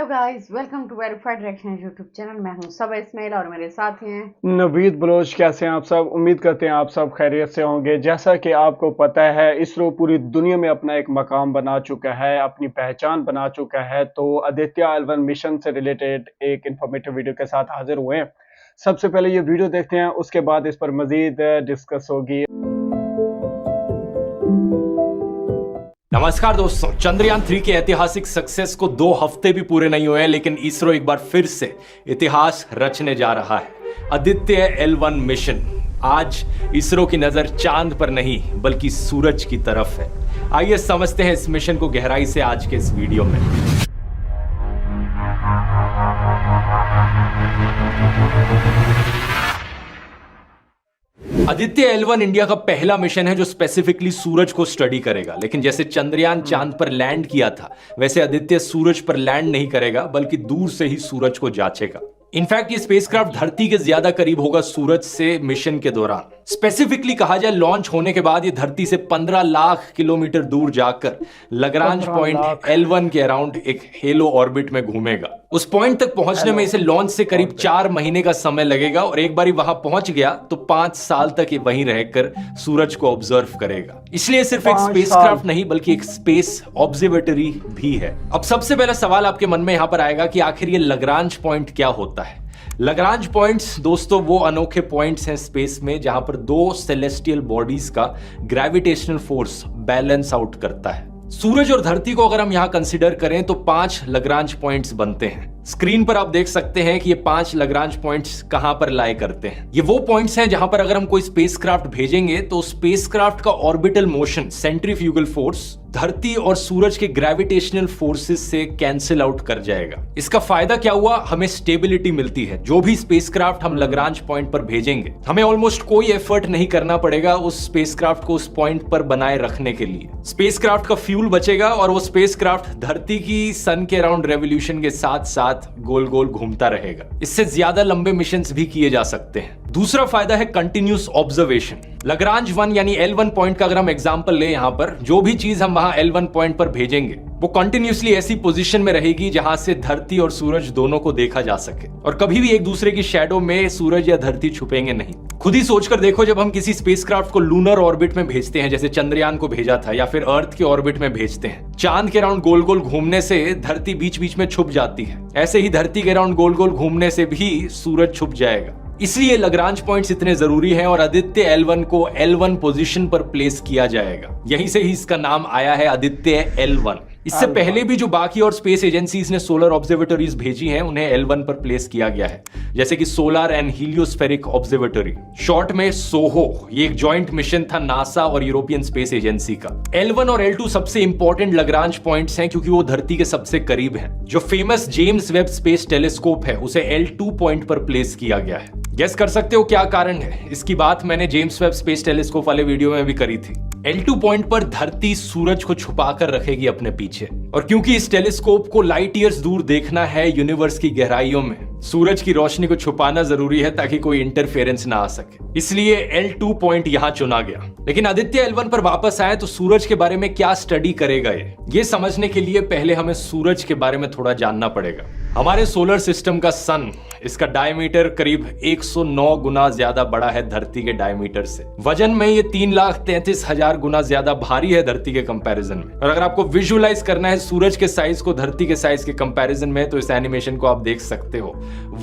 Guys, welcome to verified reaction YouTube channel. मैं हूं सबा इस्माइल और मेरे साथ हैं नवीद बलोच। कैसे हैं आप सब? उम्मीद करते हैं आप सब खैरियत से होंगे। जैसा कि आपको पता है, इसरो पूरी दुनिया में अपना एक मकाम बना चुका है, अपनी पहचान बना चुका है। तो आदित्य L1 मिशन से रिलेटेड एक इंफॉर्मेटिव वीडियो के साथ हाजिर हुए हैं। सबसे पहले ये वीडियो देखते हैं, उसके बाद इस पर मजीद डिस्कस होगी। नमस्कार दोस्तों, चंद्रयान 3 के ऐतिहासिक सक्सेस को 2 हफ्ते भी पूरे नहीं हुए हैं, लेकिन इसरो एक बार फिर से इतिहास रचने जा रहा है। Aditya L1 mission. आज इसरो की नजर चांद पर नहीं बल्कि सूरज की तरफ है। आइए समझते हैं इस मिशन को गहराई से आज के इस वीडियो में। आदित्य L1 इंडिया का पहला मिशन है जो स्पेसिफिकली सूरज को स्टडी करेगा। लेकिन जैसे चंद्रयान चांद पर लैंड किया था, वैसे आदित्य सूरज पर लैंड नहीं करेगा बल्कि दूर से ही सूरज को जांचेगा। इनफैक्ट ये स्पेसक्राफ्ट धरती के ज्यादा करीब होगा सूरज से मिशन के दौरान। स्पेसिफिकली कहा जाए, लॉन्च होने के बाद ये धरती से 15 लाख किलोमीटर दूर जाकर लग्रांज पॉइंट L1 के अराउंड एक हेलो ऑर्बिट में घूमेगा। उस पॉइंट तक पहुंचने में इसे लॉन्च से करीब 4 महीने का समय लगेगा और एक बार वहां पहुंच गया तो 5 साल तक ये वहीं रहकर सूरज को ऑब्जर्व करेगा। इसलिए सिर्फ एक स्पेसक्राफ्ट नहीं बल्कि एक स्पेस ऑब्जर्वेटरी भी है। अब सबसे पहला सवाल आपके मन में यहां पर आएगा कि आखिर ये लग्रांज पॉइंट क्या होता है। लग्रांज पॉइंट्स दोस्तों वो अनोखे पॉइंट्स हैं स्पेस में जहां पर 2 सेलेस्टियल बॉडीज का ग्रेविटेशनल फोर्स बैलेंस आउट करता है। सूरज और धरती को अगर हम यहां कंसीडर करें तो 5 लग्रांज पॉइंट्स बनते हैं। स्क्रीन पर आप देख सकते हैं कि ये 5 लग्रांज पॉइंट्स कहां पर लाए करते हैं। ये वो पॉइंट्स हैं जहां पर अगर हम कोई स्पेसक्राफ्ट भेजेंगे तो स्पेसक्राफ्ट का ऑर्बिटल मोशन, सेंट्रीफ्यूगल फोर्स धरती और सूरज के ग्रेविटेशनल फोर्सेस से कैंसिल आउट कर जाएगा। इसका फायदा क्या हुआ? हमें स्टेबिलिटी मिलती है। जो भी स्पेसक्राफ्ट हम लग्रांज पॉइंट पर भेजेंगे, हमें ऑलमोस्ट कोई एफर्ट नहीं करना पड़ेगा उस स्पेसक्राफ्ट को उस पॉइंट पर बनाए रखने के लिए। स्पेसक्राफ्ट का फ्यूल बचेगा और वो स्पेसक्राफ्ट धरती की सन के अराउंड रेवोल्यूशन के साथ साथ गोल गोल घूमता रहेगा। इससे ज्यादा लंबे मिशंस भी किए जा सकते हैं। दूसरा फायदा है कंटिन्यूस ऑब्जर्वेशन। लग्रांज 1 यानी L1 पॉइंट का अगर हम एग्जांपल ले, यहां पर जो भी चीज हम वहां L1 पॉइंट पर भेजेंगे वो कंटिन्यूसली ऐसी पोजीशन में रहेगी जहां से धरती और सूरज दोनों को देखा जा सके और कभी भी एक दूसरे की शैडो में सूरज या धरती छुपेंगे नहीं। खुद ही सोचकर देखो, जब हम किसी स्पेसक्राफ्ट को लूनर ऑर्बिट में भेजते हैं, जैसे चंद्रयान को भेजा था, या फिर अर्थ के ऑर्बिट में भेजते हैं, चांद के अराउंड गोल गोल घूमने से धरती बीच बीच में छुप जाती है। ऐसे ही धरती के अराउंड गोल गोल घूमने से भी सूरज छुप जाएगा। इसलिए लग्रांज पॉइंट्स इतने जरूरी हैं और आदित्य L1 को L1 पोजीशन पर प्लेस किया जाएगा। यहीं से ही इसका नाम आया है आदित्य L1। इससे पहले भी जो बाकी और स्पेस एजेंसीज ने सोलर ऑब्जर्वेटरीज भेजी हैं, उन्हें L1 पर प्लेस किया गया है, जैसे कि सोलर एंड हीलियोस्फेरिक ऑब्जर्वेटरी, शॉर्ट में सोहो। ये एक जॉइंट मिशन था नासा और यूरोपियन स्पेस एजेंसी का। L1 और L2 सबसे इंपॉर्टेंट लग्रांज पॉइंट्स हैं क्योंकि वो धरती के सबसे करीब हैं। जो famous James Webb space telescope है, उसे L2 पॉइंट पर प्लेस किया गया है। गेस कर सकते हो क्या कारण है? इसकी बात मैंने जेम्स वेब स्पेस टेलीस्कोप वाले वीडियो में भी करी थी। L2 पॉइंट पर धरती सूरज को छुपाकर रखेगी अपने पीछे, और क्योंकि इस टेलीस्कोप को लाइट ईयर्स दूर देखना है यूनिवर्स की गहराइयों में, सूरज की रोशनी को छुपाना जरूरी है ताकि कोई इंटरफेरेंस ना आ सके। इसलिए L2 पॉइंट यहां चुना गया। लेकिन आदित्य L1 पर वापस आए तो सूरज के बारे में क्या स्टडी करेगा ये समझने के लिए पहले हमें सूरज के बारे में थोड़ा जानना पड़ेगा। हमारे सोलर सिस्टम का सन, इसका डायमीटर करीब 109 गुना ज्यादा बड़ा है धरती के डायमीटर से। वजन में ये 3,33,000 गुना ज्यादा भारी है धरती के कंपैरिजन में। और अगर आपको विजुअलाइज करना है सूरज के साइज को धरती के साइज के कंपैरिजन में, तो इस एनिमेशन को आप देख सकते हो।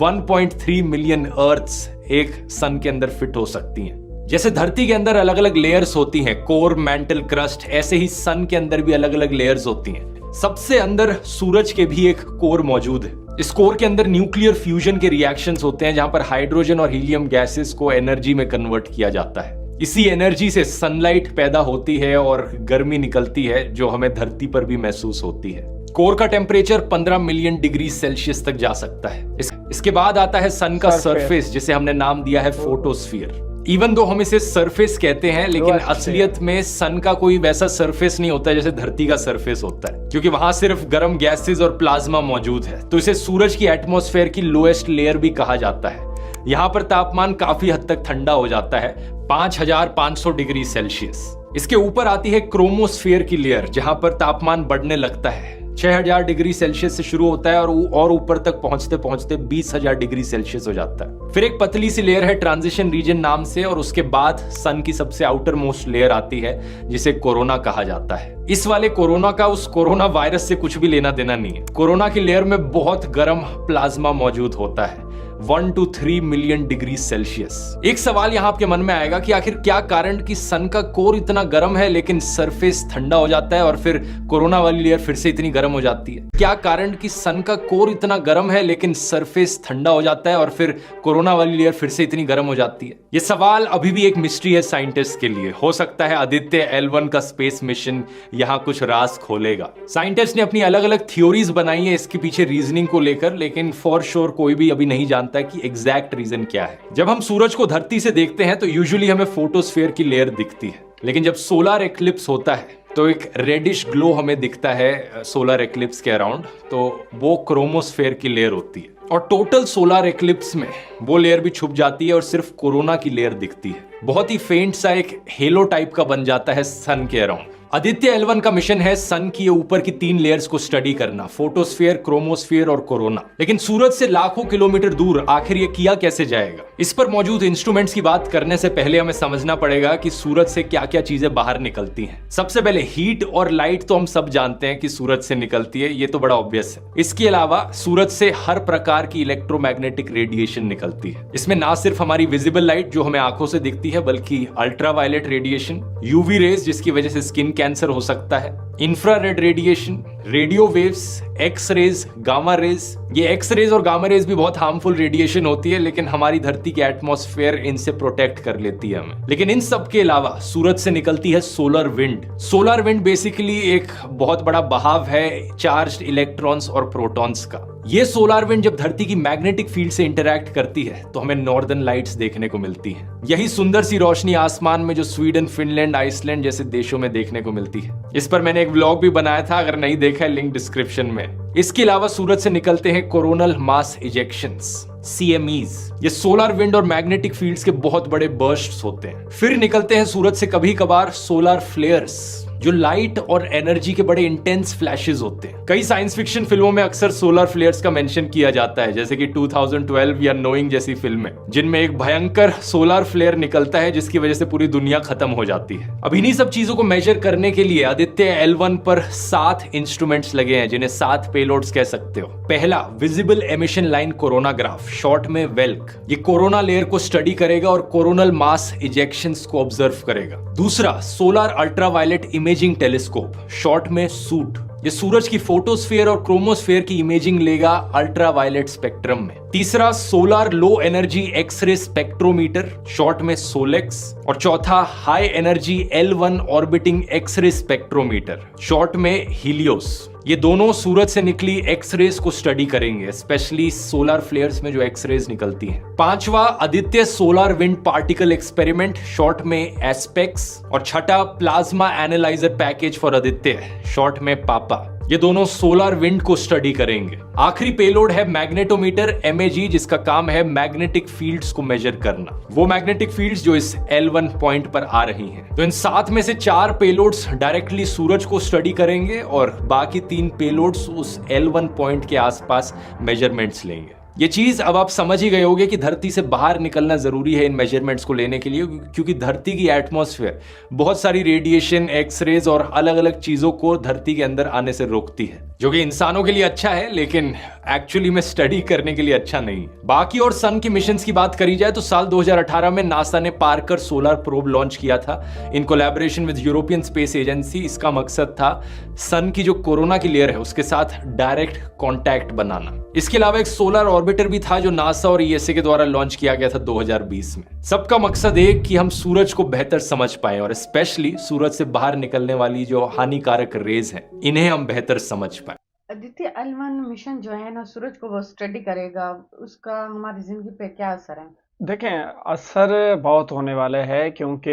1.3 मिलियन अर्थ्स एक सन के अंदर फिट हो सकती हैं। जैसे धरती के अंदर अलग अलग लेयर्स होती हैं, कोर, मैंटल, क्रस्ट, ऐसे ही सन के अंदर भी अलग अलग लेयर्स होती हैं। सबसे अंदर सूरज के भी एक कोर मौजूद है। इस कोर के अंदर न्यूक्लियर फ्यूजन के रिएक्शंस होते हैं जहां पर हाइड्रोजन और हीलियम गैसेस को एनर्जी में कन्वर्ट किया जाता है। इसी एनर्जी से सनलाइट पैदा होती है और गर्मी निकलती है जो हमें धरती पर भी महसूस होती है। कोर का टेम्परेचर 15 मिलियन डिग्री सेल्सियस तक जा सकता है। इसके बाद आता है सन का सरफेस, जिसे हमने नाम दिया है फोटोस्फीयर। इवन दो हम इसे सरफेस कहते हैं, लेकिन असलियत में सन का कोई वैसा सरफेस नहीं होता जैसे धरती का सरफेस होता है, क्योंकि वहां सिर्फ गर्म गैसेस और प्लाज्मा मौजूद है। तो इसे सूरज की एटमॉस्फेयर की लोएस्ट लेयर भी कहा जाता है। यहाँ पर तापमान काफी हद तक ठंडा हो जाता है, 5500 डिग्री सेल्सियस। इसके ऊपर आती है क्रोमोस्फेयर की लेयर, जहां पर तापमान बढ़ने लगता है। 6000 डिग्री सेल्सियस से शुरू होता है और ऊपर तक पहुंचते पहुंचते 20,000 डिग्री सेल्सियस हो जाता है। फिर एक पतली सी लेयर है ट्रांजिशन रीजन नाम से, और उसके बाद सन की सबसे आउटर मोस्ट लेयर आती है जिसे कोरोना कहा जाता है। इस वाले कोरोना का उस कोरोना वायरस से कुछ भी लेना देना नहीं है। कोरोना की लेयर में बहुत गर्म प्लाज्मा मौजूद होता है, 1 to 3 मिलियन डिग्री सेल्सियस। एक सवाल यहां आपके मन में आएगा कि आखिर क्या कारण कि सन का कोर इतना गर्म है लेकिन सरफेस ठंडा हो जाता है और फिर कोरोना वाली लेयर फिर से इतनी गर्म हो जाती है? क्या कारण कि सन का कोर इतना गर्म है लेकिन सरफेस ठंडा हो जाता है और फिर कोरोना वाली लेयर फिर से इतनी गर्म हो जाती है? ये सवाल अभी भी एक मिस्ट्री है साइंटिस्ट के लिए। हो सकता है आदित्य L1 का स्पेस मिशन यहां कुछ राज खोलेगा। साइंटिस्ट ने अपनी अलग अलग थ्योरीज बनाई है इसके पीछे रीजनिंग को लेकर, लेकिन फॉर श्योर कोई भी अभी नहीं जानता कि एग्जैक्ट रीजन क्या है। जब हम सूरज को धरती से देखते हैं तो यूजुअली हमें फोटोस्फीयर की लेयर दिखती है, लेकिन जब सोलर एक्लिप्स होता है तो एक रेडिश ग्लो हमें दिखता है सोलर एक्लिप्स के अराउंड, तो वो क्रोमोस्फेयर की लेयर होती है। और टोटल सोलर एक्लिप्स में वो लेयर भी छुप जाती है और सिर्फ कोरोना की लेयर दिखती है। बहुत ही फेंट सा एक हेलो टाइप का बन जाता है सन के अराउंड। आदित्य L1 का मिशन है सन की ऊपर की 3 लेयर्स को स्टडी करना, फोटोस्फीयर, क्रोमोस्फीयर और कोरोना। लेकिन सूरज से लाखों किलोमीटर दूर आखिर ये किया कैसे जाएगा? इस पर मौजूद इंस्ट्रूमेंट्स की बात करने से पहले हमें समझना पड़ेगा कि सूरज से क्या क्या चीजें बाहर निकलती हैं। सबसे पहले हीट और लाइट तो हम सब जानते हैं कि सूरज से निकलती है, ये तो बड़ा ऑब्वियस है। इसके अलावा सूरज से हर प्रकार की इलेक्ट्रोमैग्नेटिक रेडिएशन निकलती है। इसमें ना सिर्फ हमारी विजिबल लाइट जो हमें आंखों से दिखती है, बल्कि अल्ट्रावायलेट रेडिएशन, यूवी रेज जिसकी वजह से स्किन कैंसर हो सकता है, infrared radiation, radio waves, X rays, gamma rays. ये एक्स रेज और गामा रेज भी बहुत हार्मफुल रेडिएशन होती है, लेकिन हमारी धरती की एटमॉस्फेयर इनसे प्रोटेक्ट कर लेती है हमें। लेकिन इन सब के अलावा सूरज से निकलती है solar wind. Solar wind basically एक बहुत बड़ा बहाव है चार्ज्ड इलेक्ट्रॉन्स और प्रोटॉन्स का। ये सोलर विंड जब धरती की मैग्नेटिक फील्ड से इंटरैक्ट करती है तो हमें नॉर्दर्न लाइट्स देखने को मिलती है। यही सुंदर सी रोशनी आसमान में जो स्वीडन, फिनलैंड, आइसलैंड जैसे देशों में देखने को मिलती है। इस पर मैंने एक व्लॉग भी बनाया था, अगर नहीं देखा है लिंक डिस्क्रिप्शन में। इसके अलावा सूरज से निकलते हैं कोरोनल मास इजेक्शंस, CMEs। ये सोलर विंड और मैग्नेटिक फील्ड्स के बहुत बड़े बर्स्ट्स होते हैं। फिर निकलते हैं सूरज से कभी कभार सोलर फ्लेयर्स, जो लाइट और एनर्जी के बड़े इंटेंस फ्लैशेस होते हैं। कई साइंस फिक्शन फिल्मों में अक्सर सोलर फ्लेयर्स का मेंशन किया जाता है, जैसे कि 2012 या नोइंग जैसी फिल्में, जिनमें एक भयंकर सोलर फ्लेयर निकलता है जिसकी वजह से पूरी दुनिया खत्म हो जाती है। अब इन्हीं सब चीजों को मेजर करने के लिए आदित्य L1 पर 7 इंस्ट्रूमेंट्स लगे हैं, जिन्हें 7 पेलोड्स कह सकते हो। पहला, visible emission line coronagraph, short में वेल्क। ये कोरोना लेयर को स्टडी करेगा और कोरोनल मास इजेक्शंस को ऑब्जर्व करेगा। दूसरा, solar ultraviolet imaging telescope, short में सूट। ये सूरज की फोटोस्फीयर और क्रोमोस्फीयर की इमेजिंग लेगा अल्ट्रावायलेट स्पेक्ट्रम में। तीसरा, solar low energy X-ray spectrometer, short में सोलेक्स। और चौथा, high energy L1 orbiting X-ray spectrometer, short में हीलियोस। ये दोनों सूरज से निकली एक्सरेज को स्टडी करेंगे, स्पेशली सोलर फ्लेयर्स में जो एक्सरेज निकलती हैं। पांचवा, Aditya solar wind particle experiment, short में एस्पेक्स। और छठा, plasma analyser package for Aditya, short में पापा। ये दोनों सोलर विंड को स्टडी करेंगे। आखिरी पेलोड है मैग्नेटोमीटर, MAG, जिसका काम है मैग्नेटिक फील्ड्स को मेजर करना, वो मैग्नेटिक फील्ड्स जो इस L1 पॉइंट पर आ रही हैं। तो इन 7 में से 4 पेलोड्स डायरेक्टली सूरज को स्टडी करेंगे और बाकी 3 पेलोड्स उस L1 पॉइंट के आसपास मेजरमेंट्स लेंगे। ये चीज अब आप समझ ही गए होंगे कि धरती से बाहर निकलना जरूरी है इन मेजरमेंट्स को लेने के लिए, क्योंकि धरती की एटमॉस्फेयर बहुत सारी रेडिएशन, एक्सरेज और अलग अलग चीजों को धरती के अंदर आने से रोकती है, जो कि इंसानों के लिए अच्छा है लेकिन एक्चुअली में स्टडी करने के लिए अच्छा नहीं है। बाकी और सन की मिशंस की बात करी जाए तो साल 2018 में नासा ने पार्कर सोलर प्रोब लॉन्च किया था in collaboration with European space agency. इसका मकसद था सन की जो कोरोना की लेयर है उसके साथ डायरेक्ट कॉन्टैक्ट बनाना। इसके अलावा एक सोलर ऑर्बिटर भी था जो नासा और ESA के द्वारा लॉन्च किया गया था 2020 में। सबका मकसद एक कि हम सूरज को बेहतर समझ पाए और स्पेशली सूरज से बाहर निकलने वाली जो हानिकारक रेज हैं इन्हें हम बेहतर समझ पाए। आदित्य L1 मिशन जो है ना, सूरज को वो स्टडी करेगा, उसका हमारी जिंदगी पे क्या असर है? देखें, असर बहुत होने वाला है, क्योंकि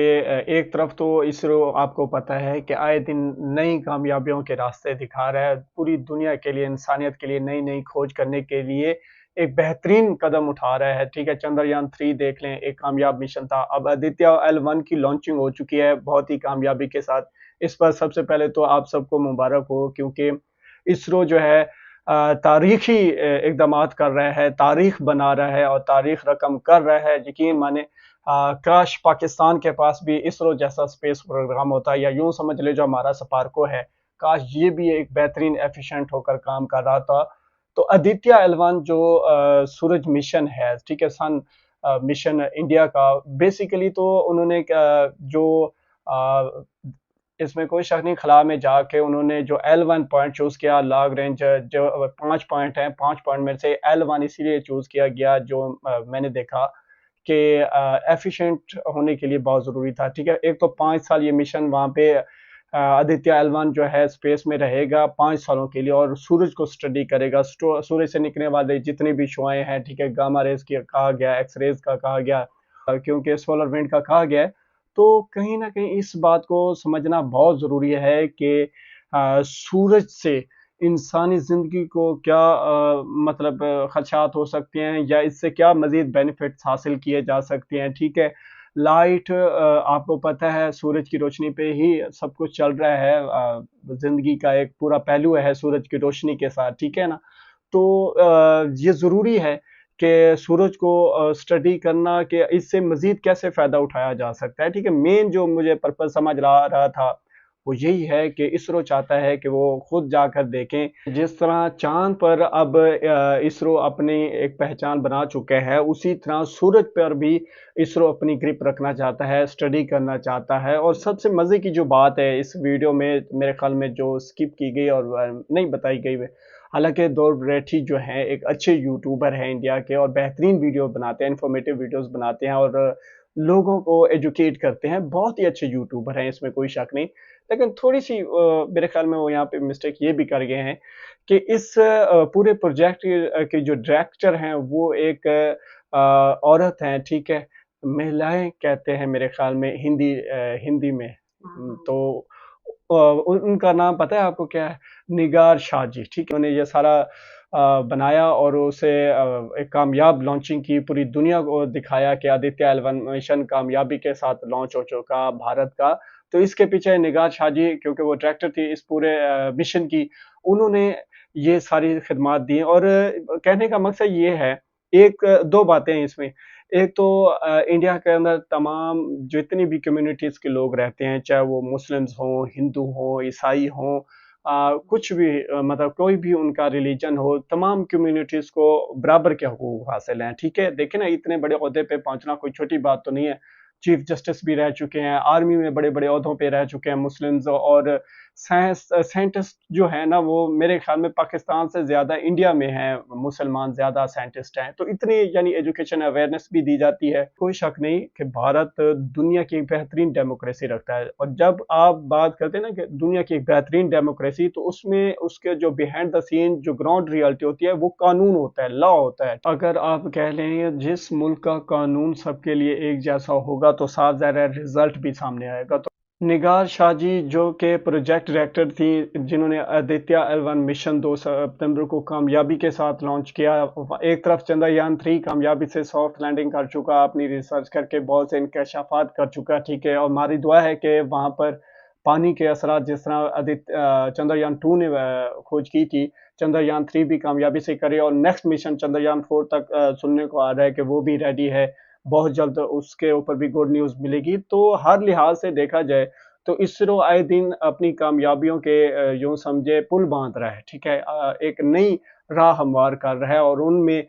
एक तरफ तो इसरो आपको पता है कि आए दिन नई कामयाबियों के रास्ते दिखा रहा है, पूरी दुनिया के लिए, इंसानियत के लिए नई नई खोज करने के लिए एक बेहतरीन कदम उठा रहा है। ठीक है, चंद्रयान 3 देख लें, एक कामयाब मिशन था। अब आदित्य L1 की लॉन्चिंग हो चुकी है बहुत ही कामयाबी के साथ। इस पर सबसे पहले तो आप सबको मुबारक हो, क्योंकि इसरो जो है तारीखी इकदामात कर रहा है, तारीख बना रहा है और तारीख रकम कर रहा है। यकीन माने काश पाकिस्तान के पास भी इसरो जैसा स्पेस प्रोग्राम होता, या यूं समझ ले जो हमारा स्पार्को है, काश ये भी एक बेहतरीन एफिशिएंट होकर काम कर रहा था। तो आदित्य L1 जो सूरज मिशन है, ठीक है, सन मिशन इंडिया का, बेसिकली तो उन्होंने जो अ, इसमें कोई शक नहीं, खला में जाके उन्होंने जो L1 पॉइंट चूज किया, लॉन्ग रेंज जो 5 पॉइंट हैं, 5 पॉइंट में से L1 इसीलिए चूज किया गया जो मैंने देखा कि एफिशिएंट होने के लिए बहुत ज़रूरी था। ठीक है, एक तो 5 साल ये मिशन वहाँ पे आदित्य L1 जो है स्पेस में रहेगा 5 सालों के लिए और सूरज को स्टडी करेगा। सूरज से निकलने वाले जितने भी शुआएं हैं, ठीक है, गामा रेज की कहा गया, एक्स रेज का कहा गया, क्योंकि सोलर विंड का कहा गया है। तो कहीं ना कहीं इस बात को समझना बहुत ज़रूरी है कि सूरज से इंसानी ज़िंदगी को क्या मतलब खदशात हो सकते हैं, या इससे क्या मज़ीद बेनिफिट्स हासिल किए जा सकते हैं। ठीक है, लाइट आपको पता है सूरज की रोशनी पे ही सब कुछ चल रहा है, ज़िंदगी का एक पूरा पहलू है सूरज की रोशनी के साथ, ठीक है ना। तो ये ज़रूरी है कि सूरज को स्टडी करना कि इससे मज़ीद कैसे फ़ायदा उठाया जा सकता है। ठीक है, मेन जो मुझे पर्पज़ समझ रहा था वो यही है कि इसरो चाहता है कि वो खुद जाकर देखें। जिस तरह चाँद पर अब इसरो अपनी एक पहचान बना चुके हैं, उसी तरह सूरज पर भी इसरो अपनी ग्रिप रखना चाहता है, स्टडी करना चाहता है। और सबसे मज़े की जो बात है इस वीडियो में, मेरे ख़्याल में जो स्किप की गई और नहीं बताई गई है, हालांकि दौड़ रेठी जो हैं एक अच्छे यूट्यूबर हैं इंडिया के और बेहतरीन वीडियो बनाते हैं, इन्फॉर्मेटिव वीडियोस बनाते हैं और लोगों को एजुकेट करते हैं। बहुत ही अच्छे यूट्यूबर हैं, इसमें कोई शक नहीं। लेकिन थोड़ी सी मेरे ख्याल में वो यहाँ पे मिस्टेक ये भी कर गए हैं कि इस पूरे प्रोजेक्ट के जो डायरेक्टर हैं वो एक औरत हैं, ठीक है, महिलाएं कहते हैं मेरे ख्याल में हिंदी में। तो उनका नाम पता है आपको क्या है? निगार शाहजी, ठीक है। उन्होंने ये सारा बनाया और उसे एक कामयाब लॉन्चिंग की, पूरी दुनिया को दिखाया कि आदित्य L1 मिशन कामयाबी के साथ लॉन्च हो चुका भारत का। तो इसके पीछे निगार शाहजी, क्योंकि वो डायरेक्टर थी इस पूरे मिशन की, उन्होंने ये सारी खिदमात दी और कहने का मकसद ये है, एक दो बातें हैं इसमें। एक तो इंडिया के अंदर तमाम जितनी भी कम्युनिटीज़ के लोग रहते हैं, चाहे वो मुस्लिम्स हों, हिंदू हों, ईसाई हों, कुछ भी मतलब कोई भी उनका रिलीजन हो, तमाम कम्युनिटीज़ को बराबर के हकूक़ हासिल हैं, ठीक है। देखिए ना, इतने बड़े ओहदे पे पहुँचना कोई छोटी बात तो नहीं है। चीफ जस्टिस भी रह चुके हैं, आर्मी में बड़े-बड़े ओहदों पे रह चुके हैं मुस्लिम्स, और साइंटिस्ट जो है ना, वो मेरे ख्याल में पाकिस्तान से ज़्यादा इंडिया में हैं, मुसलमान ज़्यादा साइंटिस्ट हैं। तो इतनी यानी एजुकेशन अवेयरनेस भी दी जाती है। कोई शक नहीं कि भारत दुनिया की एक बेहतरीन डेमोक्रेसी रखता है, और जब आप बात करते हैं ना कि दुनिया की एक बेहतरीन डेमोक्रेसी, तो उसमें उसके जो बिहाइंड द सीन जो ग्राउंड रियलिटी होती है वो कानून होता है, लॉ होता है। अगर आप कह लें जिस मुल्क का कानून सबके लिए एक जैसा होगा तो साफ ज़ाहिर है रिजल्ट भी सामने आएगा। तो निगार शाहजी जो कि प्रोजेक्ट डायरेक्टर थी, जिन्होंने आदित्य L1 मिशन 2 सितंबर को कामयाबी के साथ लॉन्च किया। एक तरफ चंद्रयान 3 कामयाबी से सॉफ्ट लैंडिंग कर चुका, अपनी रिसर्च करके बहुत से इंकशाफात कर चुका, ठीक है। और हमारी दुआ है कि वहाँ पर पानी के असरात, जिस तरह चंद्रयान 2 ने खोज की थी, चंद्रयान 3 भी कामयाबी से करे। और नेक्स्ट मिशन चंद्रयान 4 तक सुनने को आ रहा है कि वो भी रेडी है, बहुत जल्द उसके ऊपर भी गुड न्यूज़ मिलेगी। तो हर लिहाज से देखा जाए तो इसरो आए दिन अपनी कामयाबियों के यूँ समझे पुल बांध रहा है, ठीक है। एक नई राह हमवार कर रहा है, और उनमें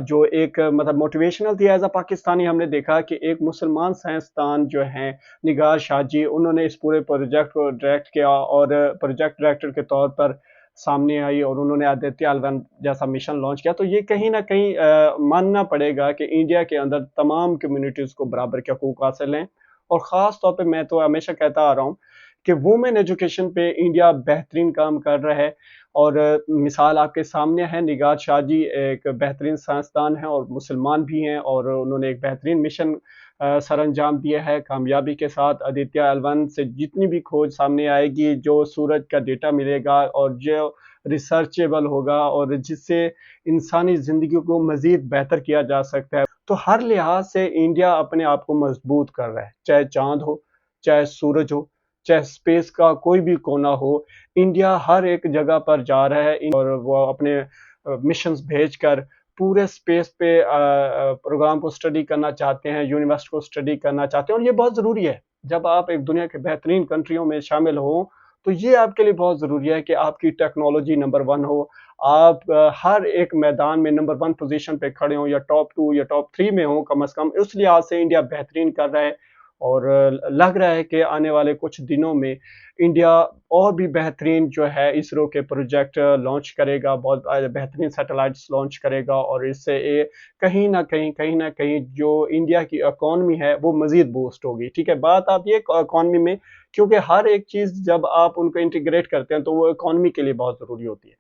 जो एक मतलब मोटिवेशनल थी एज अ पाकिस्तानी, हमने देखा कि एक मुसलमान साइंसदान जो हैं निगार शाहजी, उन्होंने इस पूरे प्रोजेक्ट को डायरेक्ट किया और प्रोजेक्ट डायरेक्टर के तौर पर सामने आई, और उन्होंने आदित्य L1 जैसा मिशन लॉन्च किया। तो ये कहीं ना कहीं मानना पड़ेगा कि इंडिया के अंदर तमाम कम्युनिटीज़ को बराबर के हकूक़ हासिल हैं। और ख़ास तौर पे मैं तो हमेशा कहता आ रहा हूँ कि वुमेन एजुकेशन पे इंडिया बेहतरीन काम कर रहा है। और मिसाल आपके सामने है, निगार शाहजी एक बेहतरीन साइंसदान हैं और मुसलमान भी हैं, और उन्होंने एक बेहतरीन मिशन सर अंजाम दिया है कामयाबी के साथ। आदित्य L1 से जितनी भी खोज सामने आएगी, जो सूरज का डेटा मिलेगा और जो रिसर्चेबल होगा और जिससे इंसानी ज़िंदगी को मज़ीद बेहतर किया जा सकता है, तो हर लिहाज से इंडिया अपने आप को मजबूत कर रहा है, चाहे चाँद हो, चाहे सूरज हो, चाहे स्पेस का कोई भी कोना हो, इंडिया हर एक जगह पर जा रहा है और वो अपने मिशंस भेजकर पूरे स्पेस पे प्रोग्राम को स्टडी करना चाहते हैं, यूनिवर्स को स्टडी करना चाहते हैं और ये बहुत ज़रूरी है। जब आप एक दुनिया के बेहतरीन कंट्रियों में शामिल हो, तो ये आपके लिए बहुत ज़रूरी है कि आपकी टेक्नोलॉजी नंबर 1 हो, आप हर एक मैदान में नंबर 1 पोज़ीशन पे खड़े हों या टॉप 2 या टॉप 3 में हों कम से कम। उस लिहाज से इंडिया बेहतरीन कर रहा है और लग रहा है कि आने वाले कुछ दिनों में इंडिया और भी बेहतरीन जो है इसरो के प्रोजेक्ट लॉन्च करेगा, बहुत बेहतरीन सैटेलाइट्स लॉन्च करेगा और इससे कहीं न कहीं जो इंडिया की इकॉनमी है वो मज़ीद बूस्ट होगी। ठीक है, बात आप ये इकॉनमी में, क्योंकि हर एक चीज़ जब आप उनको इंटीग्रेट करते हैं तो वो इकॉनमी के लिए बहुत ज़रूरी होती है।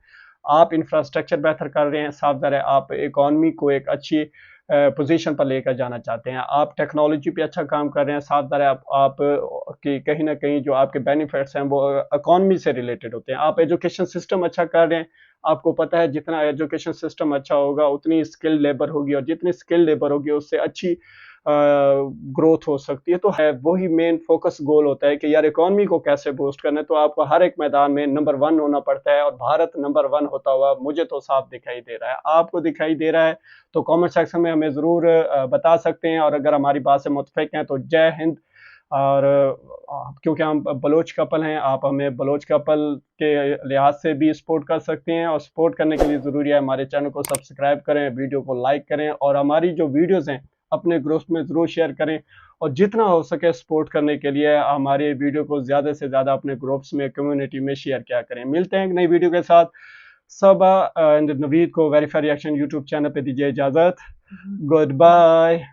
आप इंफ्रास्ट्रक्चर बेहतर कर रहे हैं, साफ ज़ाहिर है आप इकॉनमी को एक अच्छी पोजीशन पर लेकर जाना चाहते हैं। आप टेक्नोलॉजी पे अच्छा काम कर रहे हैं, साथ ज़रा आप कि कहीं न कहीं जो आपके बेनिफिट्स हैं वो इकॉनमी से रिलेटेड होते हैं। आप एजुकेशन सिस्टम अच्छा कर रहे हैं, आपको पता है जितना एजुकेशन सिस्टम अच्छा होगा उतनी स्किल्ड लेबर होगी और जितनी स्किल्ड लेबर होगी उससे अच्छी ग्रोथ हो सकती है। तो है वही मेन फोकस गोल होता है कि यार इकॉनमी को कैसे बूस्ट करना है, तो आपको हर एक मैदान में नंबर 1 होना पड़ता है और भारत नंबर 1 होता हुआ मुझे तो साफ दिखाई दे रहा है। आपको दिखाई दे रहा है तो कमेंट सेक्शन में हमें ज़रूर बता सकते हैं और अगर हमारी बात से मुत्तफ़िक हैं तो जय हिंद। और क्योंकि हम बलोच कपल हैं, आप हमें बलोच कपल के लिहाज से भी सपोर्ट कर सकते हैं और सपोर्ट करने के लिए ज़रूरी है हमारे चैनल को सब्सक्राइब करें, वीडियो को लाइक करें और हमारी जो वीडियोज़ हैं अपने ग्रुप्स में ज़रूर शेयर करें और जितना हो सके सपोर्ट करने के लिए हमारे वीडियो को ज़्यादा से ज़्यादा अपने ग्रुप्स में, कम्युनिटी में शेयर किया करें। मिलते हैं एक नई वीडियो के साथ। सबा एंड नवीद को वेरीफाई रिएक्शन यूट्यूब चैनल पे दीजिए इजाज़त। Good bye.